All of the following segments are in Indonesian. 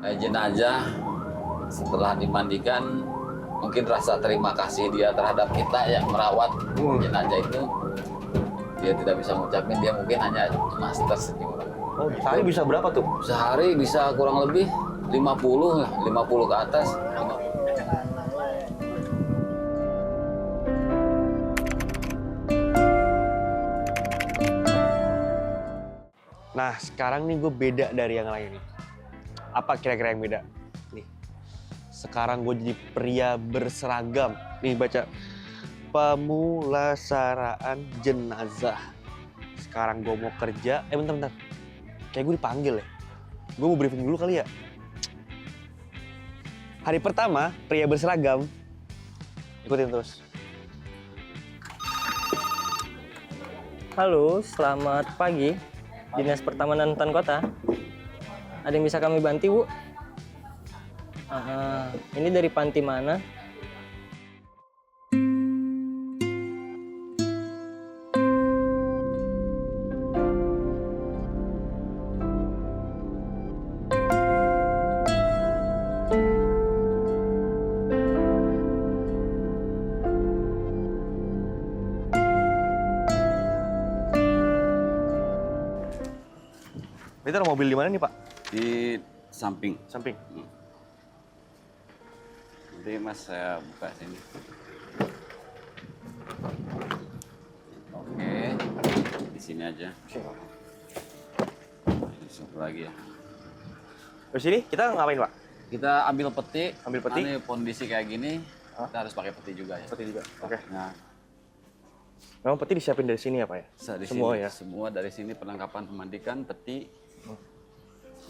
Jenazah setelah dimandikan, mungkin rasa terima kasih dia terhadap kita yang merawat jenazah itu, dia tidak bisa ngucapin, dia mungkin hanya cuma tersenyum. Oh, sehari bisa berapa tuh? Sehari bisa kurang lebih 50 lah, 50 ke atas. Nah, sekarang nih gue beda dari yang lain nih. Apa kira-kira yang beda? Nih, sekarang gue jadi pria berseragam. Nih baca, pemulasaraan jenazah. Sekarang gue mau kerja, bentar. Kayak gue dipanggil ya. Gue mau briefing dulu kali ya. Hari pertama, pria berseragam. Ikutin terus. Halo, selamat pagi. Dinas Pertamanan Hutan Kota. Ada yang bisa kami bantu, Bu? Ini dari panti mana? Ini taruh mobil di mana nih, Pak? Di samping. Samping. Nanti Mas saya buka sini. Oke, di sini aja. Ini satu lagi ya. Terus ini kita ngapain, Pak? Kita ambil peti. Ambil peti? Ini kondisi kayak gini, kita harus pakai peti juga ya. Peti juga. Oke. Nah, Memang peti disiapin dari sini ya, Pak ya? di Semua sini, ya? semua dari sini perlengkapan pemandikan, peti,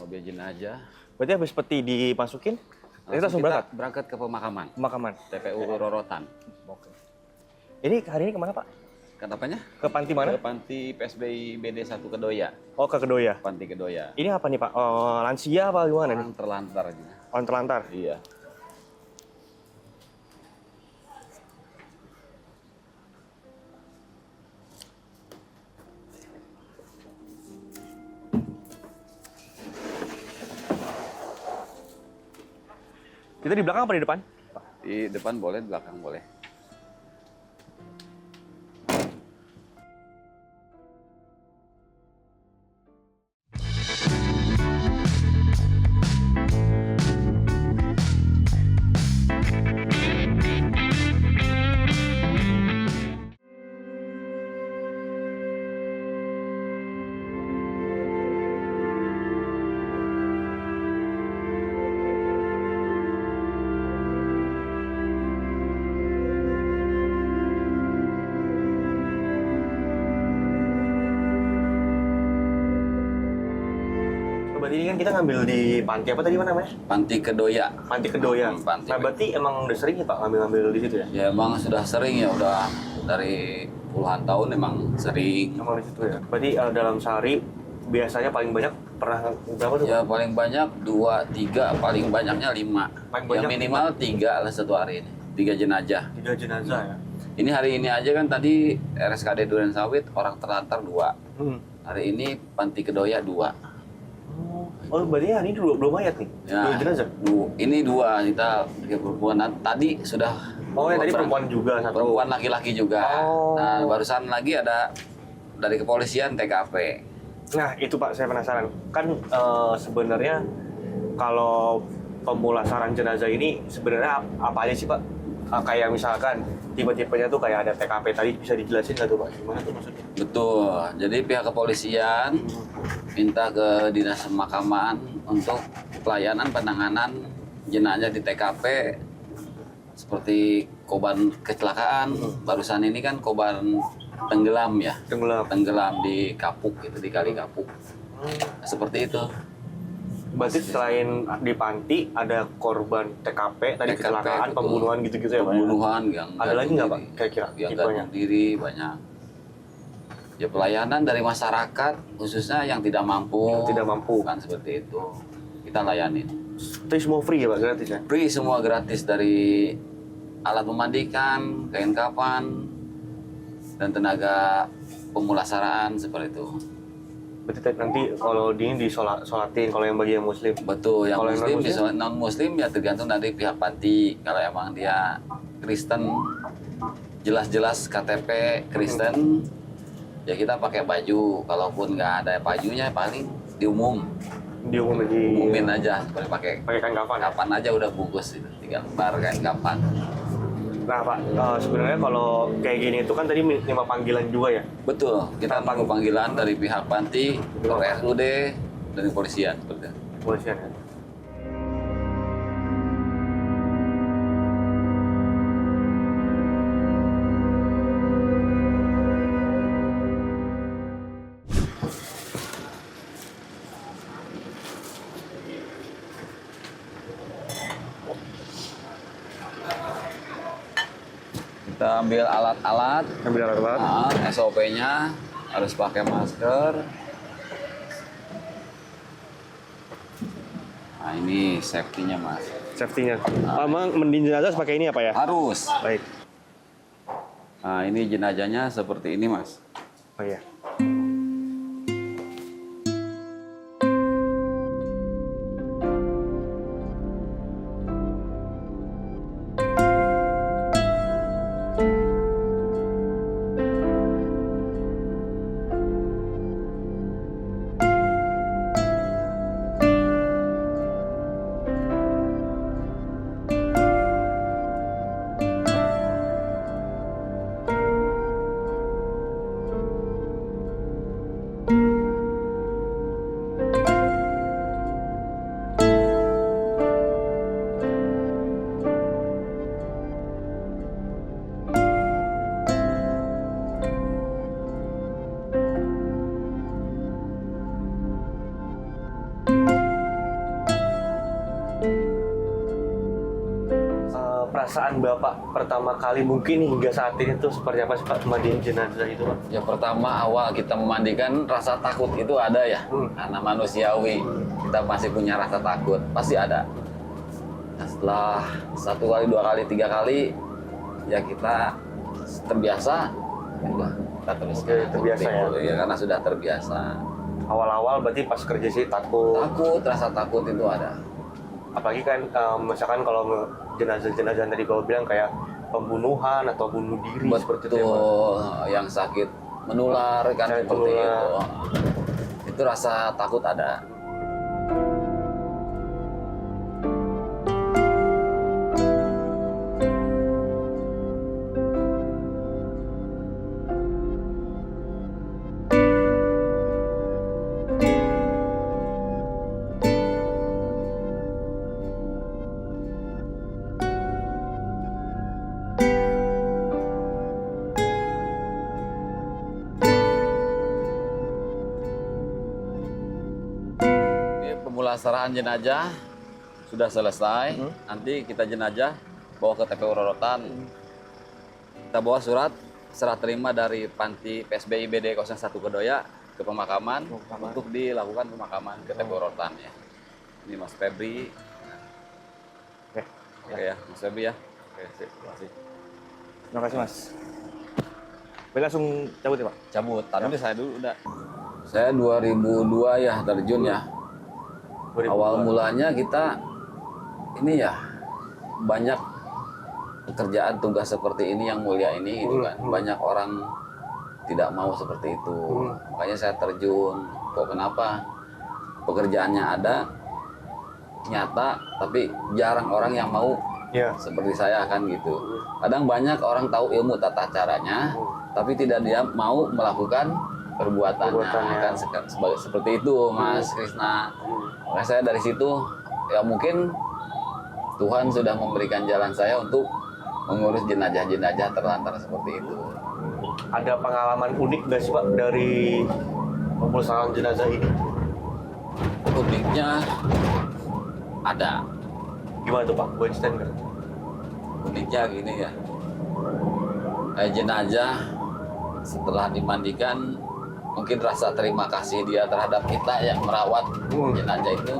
mobil jenazah. Berarti habis peti dimasukin, kita langsung berangkat? Berangkat ke pemakaman. Pemakaman? TPU Rorotan. Oke. Ini hari ini kemana, Pak? Kenapanya? Ke panti mana? Ke panti PSBI BD 1 Kedoya. Oh, ke Kedoya. Panti Kedoya. Ini apa nih, Pak? Oh, lansia apa gimana nih? Orang terlantar aja. Orang terlantar? Iya. Kita di belakang apa di depan? Di depan boleh, di belakang boleh. Berarti ini kan kita ngambil di panti apa tadi mana namanya? Panti Kedoya. Panti Kedoya. Panti Nah, berarti emang udah sering ya, Pak, ngambil-ngambil di situ ya? Ya emang sudah sering ya, udah dari puluhan tahun emang sering. Emang di situ ya? Berarti dalam sehari biasanya paling banyak pernah berapa tuh? Ya paling banyak 2, 3, paling banyaknya 5. Paling Ya banyak minimal 3 lah satu hari ini. 3 jenazah. 3 jenazah ya? Ini hari ini aja kan tadi RSKD Duren Sawit orang terlantar 2. Hari ini Panti Kedoya 2. Oh, berarti hari ini dua mayat nih? Ya, 2 jenazah? ini 2 kita perempuan. Tadi sudah. Oh, yang tadi perempuan juga satu? Perempuan laki-laki juga. Oh. Nah, barusan lagi ada dari kepolisian TKP. Nah, itu Pak, saya penasaran. Kan sebenarnya kalau pemulasaran jenazah ini sebenarnya apa aja sih, Pak? Kayak misalkan tipe-tipenya tuh kayak ada TKP tadi, bisa dijelasin nggak tuh, Pak? Gimana tuh maksudnya? Betul. Jadi pihak kepolisian minta ke Dinas Pemakaman untuk pelayanan penanganan jenazah di TKP seperti korban kecelakaan. Barusan ini kan korban tenggelam ya. Tenggelam di Kapuk, itu di Kali Kapuk. Seperti itu. Berarti selain di panti ada korban TKP tadi, kecelakaan, pembunuhan gitu-gitu ya, Pak? Pembunuhan yang ada lagi nggak, Pak? Kira-kira yang tipenya? gantung diri banyak. Ya pelayanan dari masyarakat khususnya yang tidak mampu. Kan seperti itu. Kita layanin. Itu semua free ya, Pak? Gratis ya? Free, semua gratis, dari alat memandikan, kain kapan, dan tenaga pemulasaraan seperti itu. Berarti nanti kalau di ini disolatin kalau yang bagi yang muslim. Betul, yang Kalau yang muslim, non-muslim? non muslim ya tergantung dari pihak panti. Kalau emang dia Kristen, jelas-jelas KTP Kristen, ya kita pakai baju. Kalaupun nggak ada bajunya paling umumin aja, boleh pakai kain kafan. kapan aja udah bungkus itu, 3 lembar kain kapan. Nah Pak, sebenarnya kalau kayak gini itu kan tadi lima panggilan juga ya. Betul, kita tunggu panggilan dari pihak panti, RSUD, dari polisian. Seperti itu. Polisian ya. Kita ambil alat-alat, Ambil alat-alat. SOP-nya harus pakai masker. Nah ini safety-nya mas. Safety-nya. Emang mending jenazah pakai ini apa ya? Harus. Baik. Nah ini jenazahnya seperti ini mas. Oh iya. Perasaan Bapak pertama kali mungkin hingga saat ini tuh seperti apa sih Pak mandiin jenazah itu Pak? Ya pertama awal kita memandikan rasa takut itu ada ya. Karena manusiawi kita masih punya rasa takut, pasti ada. Nah, setelah 1 kali, 2 kali, 3 kali ya kita terbiasa, ya udah, kita teruskan. Oke, terbiasa ya? Ya karena sudah terbiasa. Awal-awal berarti pas kerja sih takut. Takut, rasa takut itu ada. Apalagi kan misalkan kalau jenazah-jenazah yang tadi Bapak bilang kayak pembunuhan atau bunuh diri seperti itu ya Pak? Betul, yang sakit menular kan Sakit seperti menular. itu. Itu rasa takut ada. Pemulasaraan jenazah sudah selesai. Nanti kita jenazah bawa ke TPU Rorotan. Kita bawa serah terima dari Panti PSBI BD 01 Kedoya ke pemakaman untuk dilakukan pemakaman ke TPU Rorotan ya. Ini Mas Febri. Oke ya, Mas Febri ya. Oke, terima kasih. Terima kasih Mas. Baik langsung cabut ya Pak? Cabut. Tadi saya dulu udah. Saya 2002 ya terjun ya. Awal mulanya kita ini ya banyak pekerjaan tugas seperti ini yang mulia ini gitu kan. Banyak orang tidak mau seperti itu. Makanya saya terjun. Kok kenapa? Pekerjaannya ada nyata tapi jarang orang yang mau seperti saya kan gitu. Kadang banyak orang tahu ilmu tata caranya tapi tidak dia mau melakukan perbuatannya. Kan seperti itu Mas Krisna. Makanya saya dari situ ya mungkin Tuhan sudah memberikan jalan saya untuk mengurus jenazah-jenazah terlantar seperti itu. Ada pengalaman unik nggak sih Pak dari pemulasaran jenazah ini? Uniknya ada. Gimana tuh Pak? Boleh ceritain nggak? Uniknya gini ya. Jenazah setelah dimandikan mungkin rasa terima kasih dia terhadap kita yang merawat jenazah itu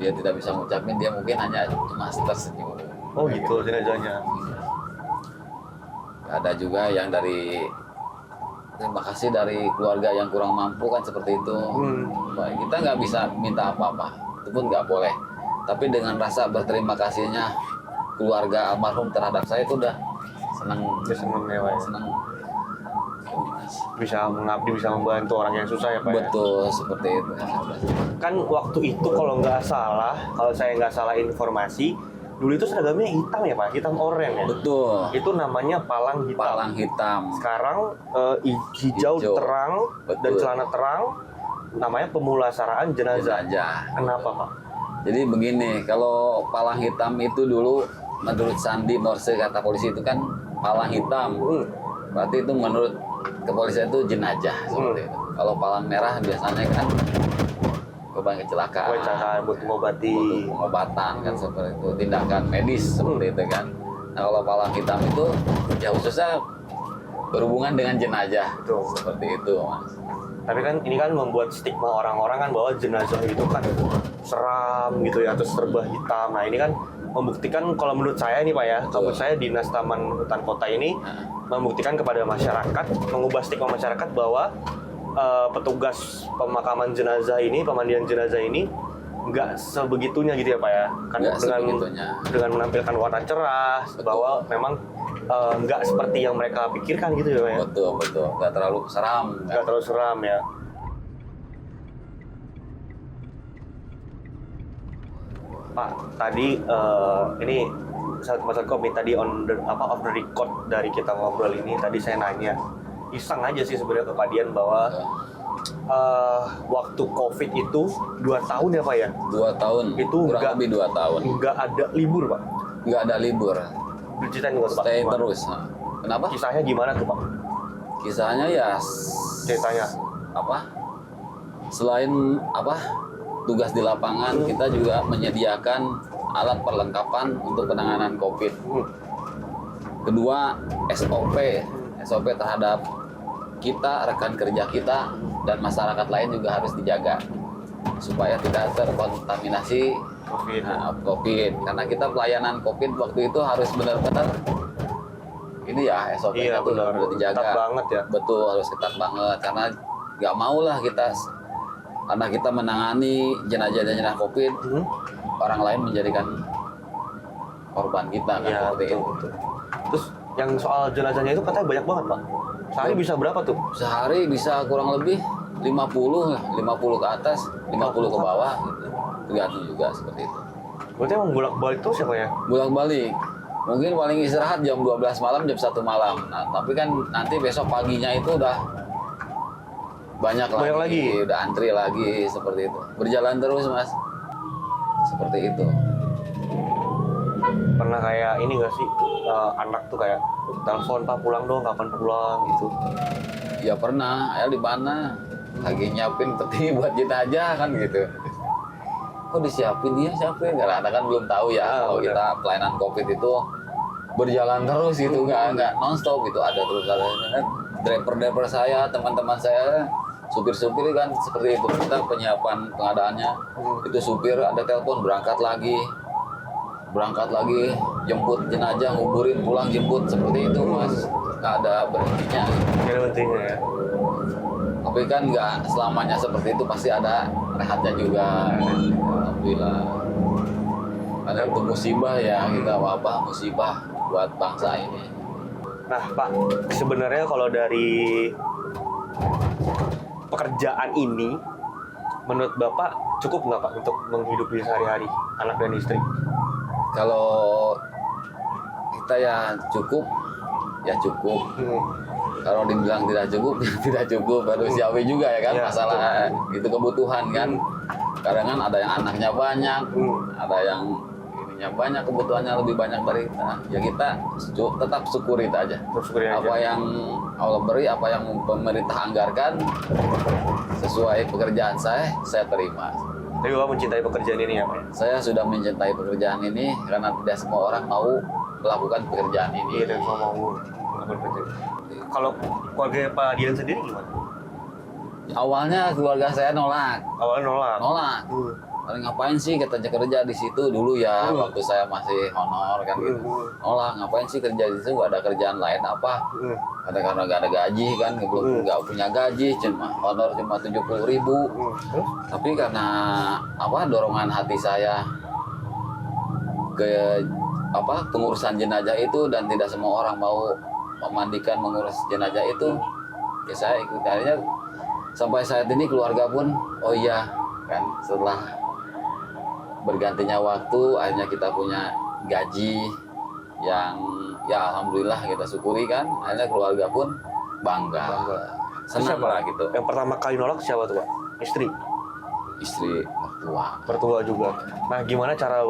dia tidak bisa mengucapin, dia mungkin hanya cuma tersenyum. Oh gitu jenazahnya. Ada juga yang dari terima kasih dari keluarga yang kurang mampu kan seperti itu. Baik, kita nggak bisa minta apa-apa, itu pun nggak boleh. Tapi dengan rasa berterima kasihnya keluarga almarhum terhadap saya itu udah senang, Ya seneng ya Pak ya. senang. Bisa mengabdi, bisa membantu orang yang susah ya Pak ya. Betul seperti itu. Kan waktu itu kalau nggak salah, kalau saya nggak salah informasi, dulu itu seragamnya hitam ya Pak, hitam oranye ya. Betul. Itu namanya palang hitam. Palang hitam. Sekarang hijau Hijau. terang Betul. dan celana terang, namanya pemulasaraan jenazah. Jenazah. Kenapa Pak? Jadi begini, kalau palang hitam itu dulu menurut Sandi Morse kata polisi itu kan palang hitam. Berarti itu menurut kepolisian itu jenazah seperti itu. Kalau palang merah biasanya kan korban kecelakaan. Kecelakaan buat mengobati. Untuk pengobatan kan seperti itu, tindakan medis seperti itu kan. Nah kalau palang hitam itu ya khususnya berhubungan dengan jenazah. Betul. Seperti itu Mas. Tapi kan ini kan membuat stigma orang-orang kan bahwa jenazah itu kan seram gitu ya, terus serba hitam. Nah ini kan membuktikan kalau menurut saya nih Pak ya, kalau menurut saya Dinas Taman Hutan Kota ini membuktikan kepada masyarakat, mengubah stigma masyarakat bahwa petugas pemakaman jenazah ini, pemandian jenazah ini nggak sebegitunya gitu ya Pak ya, kan Nggak sebegitunya. dengan menampilkan warna cerah, bahwa memang nggak seperti yang mereka pikirkan gitu ya Pak ya, Betul, betul. Nggak terlalu seram. nggak terlalu seram ya. Pak, tadi ini Mas Komi tadi on the, off the record dari kita ngobrol ini, tadi saya nanya iseng aja sih sebenarnya ke Pak Dian bahwa waktu COVID itu 2 tahun ya Pak ya, 2 tahun. Itu kurang nggak- lebih 2 tahun. nggak ada libur Pak, Nggak ada libur. berceritain nggak tuh, Pak? Stay Gimana? terus. Nah, kenapa? Kisahnya gimana tuh Pak? Kisahnya ya Ceritanya. apa? Selain apa? Tugas di lapangan, kita juga menyediakan alat perlengkapan untuk penanganan COVID. Kedua, SOP terhadap kita, rekan kerja kita, dan masyarakat lain juga harus dijaga supaya tidak terkontaminasi COVID. COVID. Karena kita pelayanan COVID waktu itu harus benar-benar ini ya SOP-nya Iya, tuh benar. benar dijaga. Ketat banget ya. Betul, harus ketat banget karena nggak mau lah kita, karena kita menangani jenazah-jenazah COVID, orang lain menjadikan korban kita kan Iya, seperti betul, itu. betul. Terus yang soal jenazahnya itu katanya banyak banget Pak. Sehari bisa berapa tuh? Sehari bisa kurang lebih 50 lah, 50 ke atas, 50 ke bawah gitu. Tergantung juga seperti itu. Berarti emang bolak-balik terus ya Pak ya? Bolak-balik. Mungkin paling istirahat jam 12 malam, jam 1 malam. Nah, tapi kan nanti besok paginya itu udah banyak lagi, udah antri lagi seperti itu. Berjalan terus, Mas. Seperti itu. Pernah kayak ini nggak sih, anak tuh kayak telepon Pak pulang dong, kapan pulang gitu? Ya pernah, ya di mana? Lagi nyiapin peti buat jenazah kan gitu. Kok disiapin dia, siapin? Karena kan belum tahu ya kalau benar. kita pelayanan COVID itu berjalan terus gitu, nggak nonstop gitu, ada terus ada kan. Driver saya, teman-teman saya, supir-supir kan seperti itu. Kita penyiapan pengadaannya itu supir ada telepon berangkat lagi, jemput jenazah, nguburin, pulang jemput seperti itu Mas. Nggak ada berhentinya. Ini pentingnya ya. Tapi kan nggak selamanya seperti itu, pasti ada rehatnya juga. Alhamdulillah. Ada itu musibah ya, kita wabah musibah buat bangsa ini. Nah Pak, sebenarnya kalau dari pekerjaan ini, menurut Bapak cukup nggak Pak untuk menghidupi sehari-hari anak dan istri? Kalau kita ya cukup. Kalau dibilang tidak cukup, ya tidak cukup. Manusiawi juga ya kan, Ya, masalah itu kebutuhan kan. Kadang kan ada yang anaknya banyak, ada yang ininya banyak, kebutuhannya lebih banyak dari kita. Ya kita tetap syukuri itu aja. Syukuri aja. Apa yang Allah beri, apa yang pemerintah anggarkan, sesuai pekerjaan saya terima. Tapi Bapak mencintai pekerjaan ini ya Pak? Saya sudah mencintai pekerjaan ini karena tidak semua orang mau melakukan pekerjaan ini. Iya, dan semua mau melakukan pekerjaan. Kalau keluarga Pak Dian sendiri gimana? Awalnya keluarga saya nolak. Awalnya nolak. ngapain sih katanya kerja di situ dulu ya waktu saya masih honor kan gitu. Oh lah ngapain sih kerja di situ, gak ada kerjaan lain apa? Karena gak ada gaji kan, belum nggak punya gaji, cuma honor cuma 70.000. Tapi karena apa dorongan hati saya ke apa pengurusan jenazah itu dan tidak semua orang mau memandikan mengurus jenazah itu, ya saya ikut. Akhirnya sampai saat ini keluarga pun oh iya kan setelah bergantinya waktu akhirnya kita punya gaji yang ya alhamdulillah kita syukuri kan, akhirnya keluarga pun bangga. Senang lah gitu. Yang pertama kali nolak siapa tuh Pak? Istri mertua. Mertua juga. Nah gimana cara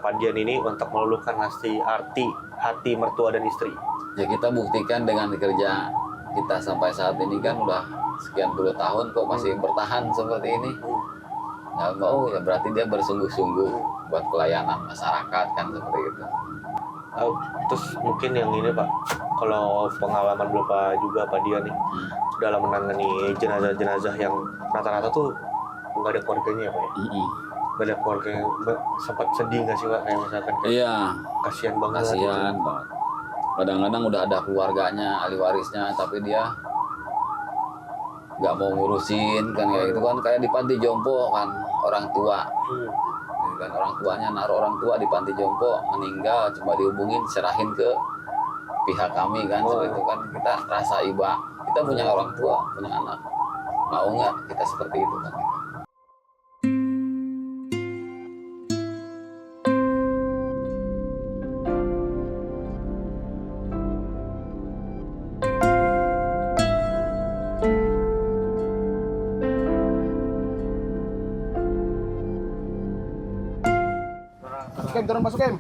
Pak Dian ini untuk meluluhkan hati mertua dan istri? Ya kita buktikan dengan kerja kita sampai saat ini kan udah sekian puluh tahun kok masih bertahan seperti ini. Ya mau ya berarti dia bersungguh-sungguh buat pelayanan masyarakat kan seperti itu. Terus mungkin yang ini Pak, kalau pengalaman Bapak juga Pak Dian nih dalam menangani jenazah-jenazah yang rata-rata tuh nggak ada keluarganya ya Pak ya? Nggak ada keluarganya, sempat sedih nggak sih Pak? Kayak misalkan kayak Iya, kasihan banget. kasihan banget. Kadang-kadang udah ada keluarganya, ahli warisnya, tapi dia nggak mau ngurusin kan kayak gitu kan, kayak di panti jompo kan orang tua. Gitu kan orang tuanya naruh orang tua di panti jompo meninggal cuma dihubungin serahin ke pihak kami kan seperti itu kan, kita rasa iba kita punya orang tua punya anak, mau nggak kita seperti itu kan. Kem, turun masuk Kem.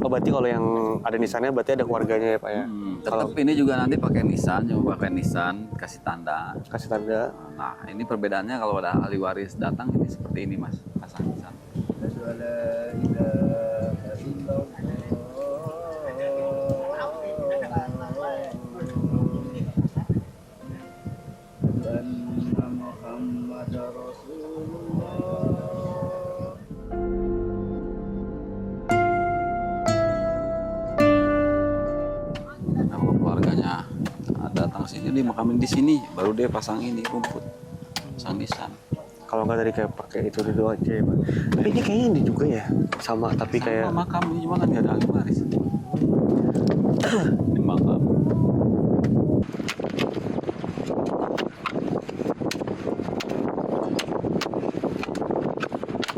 Oh berarti kalau yang ada nisannya berarti ada keluarganya ya Pak ya? Tetap ini juga nanti pakai nisan, cuma pakai nisan kasih tanda. Kasih tanda. Nah ini perbedaannya kalau ada ahli waris datang ini seperti ini mas, pasang nisan. Nah, kalau keluarganya datang sini dimakamin di sini, baru dia pasang ini rumput, pasang nisan. Kalau nggak tadi kayak pakai itu dulu aja ya Pak. Tapi ini kayaknya ini juga ya sama tapi Sama kayak makam ini cuma kan nggak ada ahli waris. Di makam.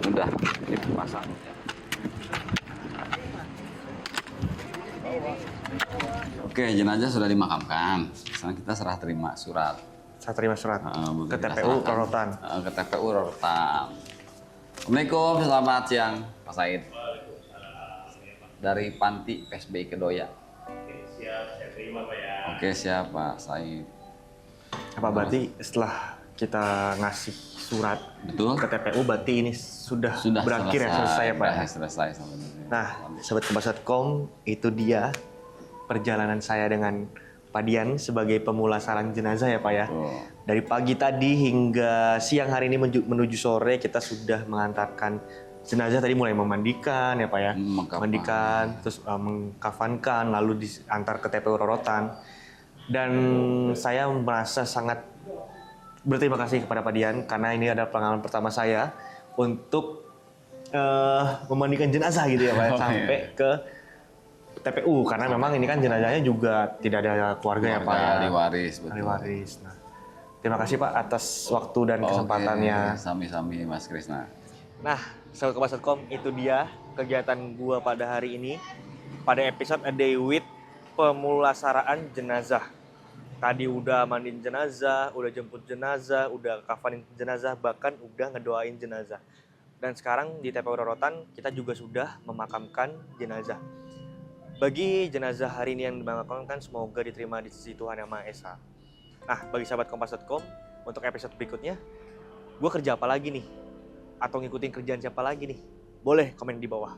Udah dipasang. Oke, jenazah sudah dimakamkan. Sekarang kita serah terima surat. saya terima surat ke Kita TPU serahkan, Rorotan. ke TPU Rorotan. Assalamualaikum, selamat siang Pak Said. Dari Panti PSBI Kedoya. Siap, saya terima Pak ya. Oke, siap Pak Said. Apa berarti setelah kita ngasih surat Betul? ke TPU berarti ini sudah berakhir ya, selesai ya Pak? Selesai sebenarnya. Nah, Sobat Kompas.com, itu dia perjalanan saya dengan Pak Dian sebagai pemulasaran jenazah ya Pak ya. Betul. Dari pagi tadi hingga siang hari ini menuju sore kita sudah mengantarkan jenazah, tadi mulai memandikan ya Pak ya. Memandikan, terus mengkafankan, lalu diantar ke TPU Rorotan. Dan saya merasa sangat berterima kasih kepada Pak Dian karena ini adalah pengalaman pertama saya untuk memandikan jenazah gitu ya Pak, sampai ke TPU karena memang ini kan jenazahnya juga tidak ada keluarga ya Pak ya. Ahli waris, betul. Ahli waris. Nah, terima kasih Pak atas waktu dan kesempatannya. Sami-sami Mas Krisna. Nah, Sobat Kompas.com, itu dia kegiatan gua pada hari ini. Pada episode A Day With pemulasaraan jenazah. Tadi udah mandiin jenazah, udah jemput jenazah, udah kafanin jenazah, bahkan udah ngedoain jenazah. Dan sekarang di TPU Rorotan kita juga sudah memakamkan jenazah. Bagi jenazah hari ini yang dimakamkan semoga diterima di sisi Tuhan Yang Maha Esa. Nah, bagi sahabat Kompas.com, untuk episode berikutnya, gue kerja apa lagi nih? Atau ngikutin kerjaan siapa lagi nih? Boleh komen di bawah.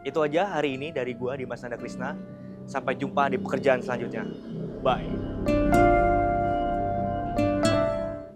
Itu aja hari ini dari gue, Dimas Nanda Krisna. Sampai jumpa di pekerjaan selanjutnya. Bye.